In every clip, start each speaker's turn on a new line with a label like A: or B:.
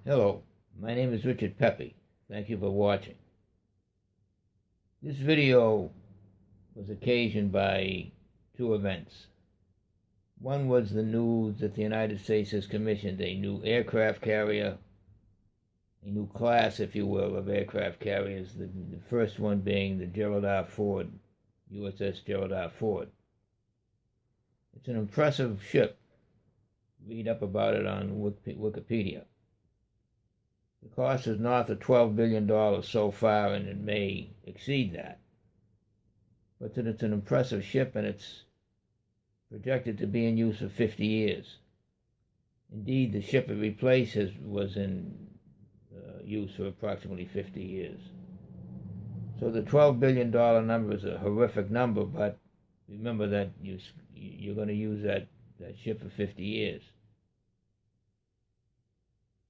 A: Hello, my name is Richard Pepe. Thank you for watching. This video was occasioned by two events. One was the news that the United States has commissioned a new aircraft carrier, a new class, if you will, of aircraft carriers, the first one being the Gerald R. Ford, USS Gerald R. Ford. It's an impressive ship. Read up about it on Wikipedia. The cost is north of $12 billion so far, and it may exceed that. But it's an impressive ship, and it's projected to be in use for 50 years. Indeed, the ship it replaced was in use for approximately 50 years. So the $12 billion number is a horrific number, but remember that you're going to use that ship for 50 years.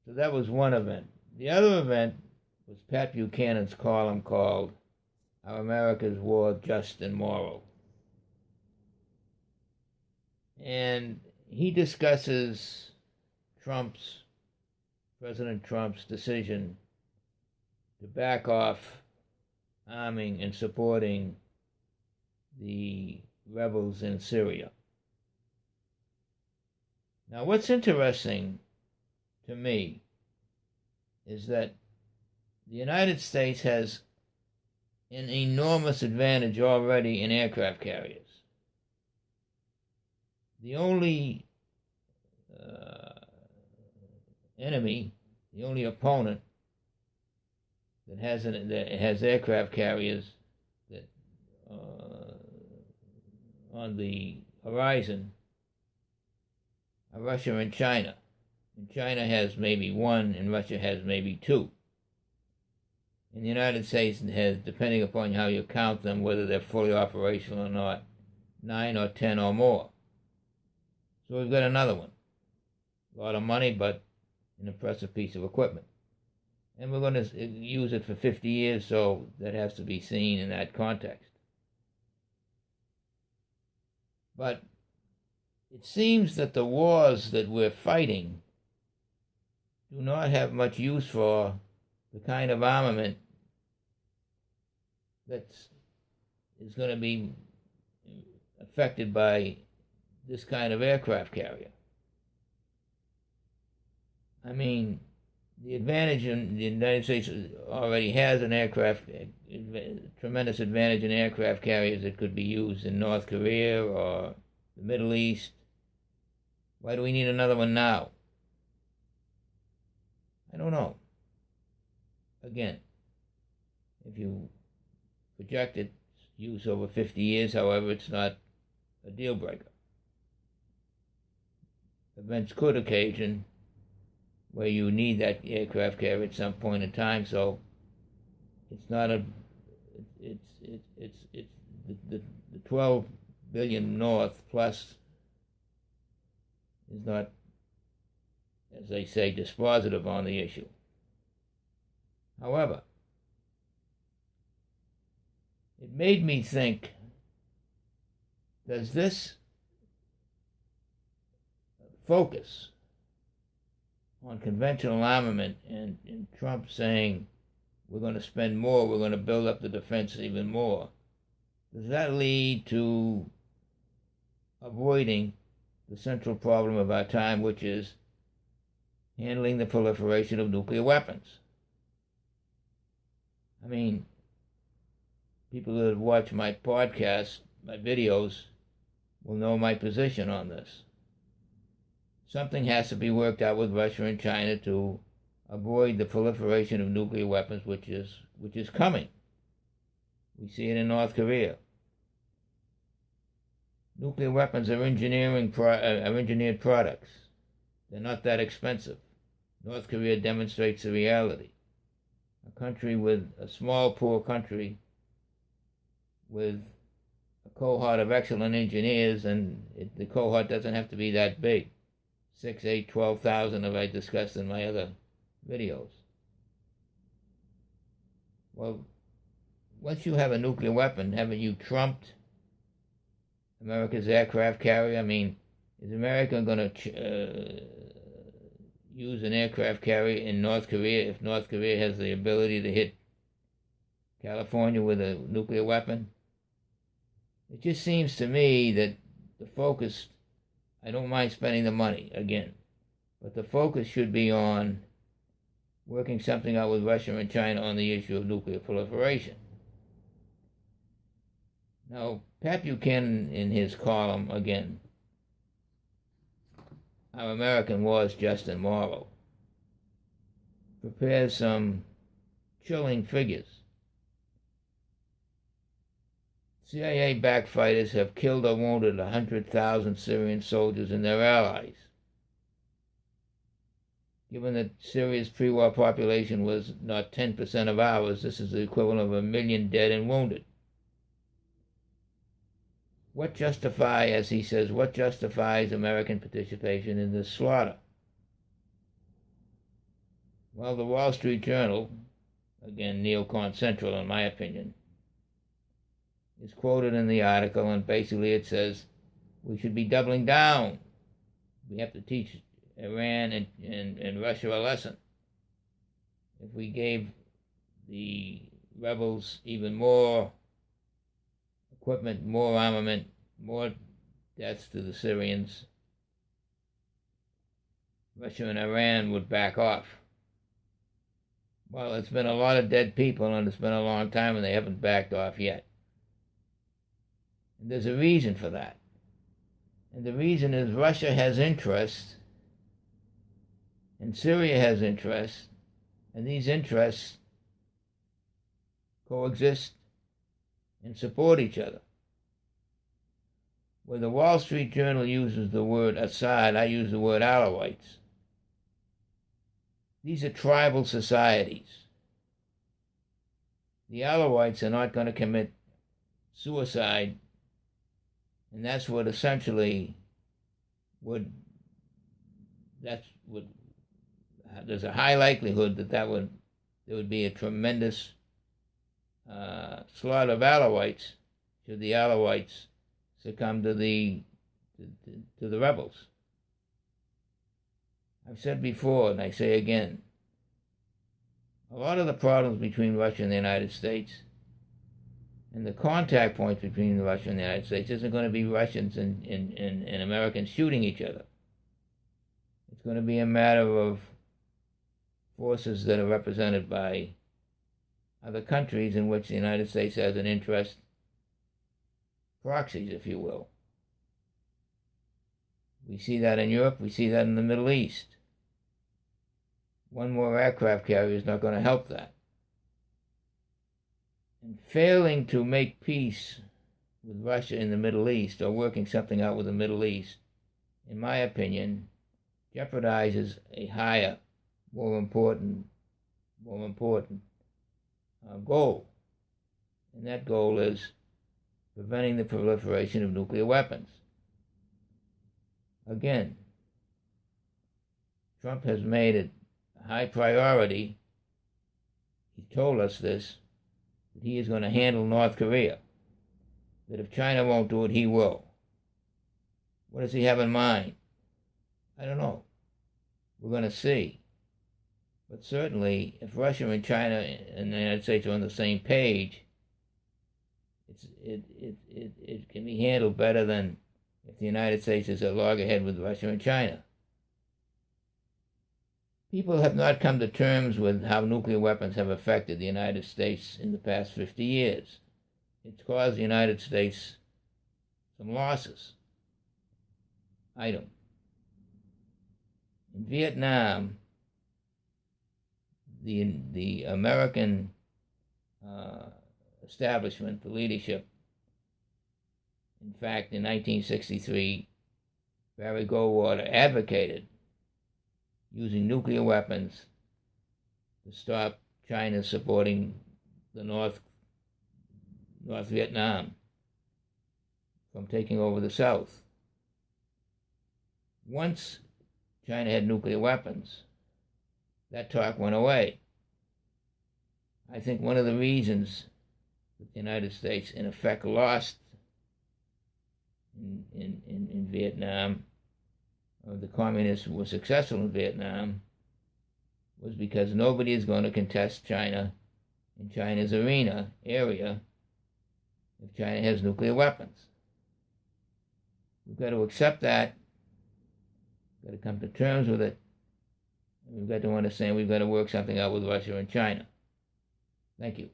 A: So that was one event. The other event was Pat Buchanan's column called Our America's War Just and Moral? And he discusses President Trump's decision to back off arming and supporting the rebels in Syria. Now, what's interesting to me is that the United States has an enormous advantage already in aircraft carriers. The only enemy, the only opponent that has aircraft carriers that on the horizon are Russia and China. And China has maybe one, and Russia has maybe two. And the United States has, depending upon how you count them, whether they're fully operational or not, 9 or 10 or more. So we've got another one. A lot of money, but an impressive piece of equipment. And we're going to use it for 50 years, so that has to be seen in that context. But it seems that the wars that we're fighting do not have much use for the kind of armament that is going to be affected by this kind of aircraft carrier. I mean, the advantage in the United States already has a tremendous advantage in aircraft carriers that could be used in North Korea or the Middle East. Why do we need another one now? I don't know. Again, if you project its use over 50 years, however, it's not a deal breaker. Events could occasion where you need that aircraft carrier at some point in time, so it's not the 12 billion north plus is not, as they say, dispositive on the issue. However, it made me think, does this focus on conventional armament and Trump saying we're going to spend more, we're going to build up the defense even more, does that lead to avoiding the central problem of our time, which is handling the proliferation of nuclear weapons? I mean, people that watch my podcasts, my videos, will know my position on this. Something has to be worked out with Russia and China to avoid the proliferation of nuclear weapons, which is coming. We see it in North Korea. Nuclear weapons are engineered products. They're not that expensive. North Korea demonstrates the reality. A small, poor country with a cohort of excellent engineers, and the cohort doesn't have to be that big. 6, 8, 12,000, as I discussed in my other videos. Well, once you have a nuclear weapon, haven't you trumped America's aircraft carrier? I mean, is America going to use an aircraft carrier in North Korea if North Korea has the ability to hit California with a nuclear weapon? It just seems to me that the focus, I don't mind spending the money, again, but the focus should be on working something out with Russia and China on the issue of nuclear proliferation. Now, Pat Buchanan, in his column, again, Our American Wars, Just and Moral, prepares some chilling figures. CIA-backed fighters have killed or wounded 100,000 Syrian soldiers and their allies. Given that Syria's pre-war population was not 10% of ours, this is the equivalent of 1 million dead and wounded. What justifies, as he says, what justifies American participation in this slaughter? Well, the Wall Street Journal, again, neocon central in my opinion, is quoted in the article, and basically it says we should be doubling down. We have to teach Iran and Russia a lesson. If we gave the rebels even more equipment, more armament, more deaths to the Syrians, Russia and Iran would back off. Well, it's been a lot of dead people, and it's been a long time, and they haven't backed off yet. And there's a reason for that. And the reason is Russia has interest, and Syria has interest, and these interests coexist and support each other. When the Wall Street Journal uses the word Assad, I use the word Alawites. These are tribal societies. The Alawites are not going to commit suicide, and that's what essentially there's a high likelihood that there would be a tremendous slaughter of Alawites should the Alawites succumb to the rebels. I've said before, and I say again, a lot of the problems between Russia and the United States, and the contact points between Russia and the United States, isn't going to be Russians and Americans shooting each other. It's going to be a matter of forces that are represented by other countries in which the United States has an interest, proxies, if you will. We see that in Europe, we see that in the Middle East. One more aircraft carrier is not going to help that. And failing to make peace with Russia in the Middle East, or working something out with the Middle East, in my opinion, jeopardizes a higher, more important goal. And that goal is preventing the proliferation of nuclear weapons. Again, Trump has made it a high priority. He told us this, that he is going to handle North Korea. That if China won't do it, he will. What does he have in mind? I don't know. We're going to see. But certainly, if Russia and China and the United States are on the same page, it can be handled better than if the United States is at loggerhead with Russia and China. People have not come to terms with how nuclear weapons have affected the United States in the past 50 years. It's caused the United States some losses. Item. In Vietnam, the American establishment, the leadership, in fact, in 1963, Barry Goldwater advocated using nuclear weapons to stop China supporting the North Vietnam from taking over the South. Once China had nuclear weapons, that talk went away. I think one of the reasons that the United States, in effect, lost in Vietnam of the communists were successful in Vietnam was because nobody is going to contest China in China's area if China has nuclear weapons. We've got to accept that. We've got to come to terms with it. And we've got to understand we've got to work something out with Russia and China. Thank you.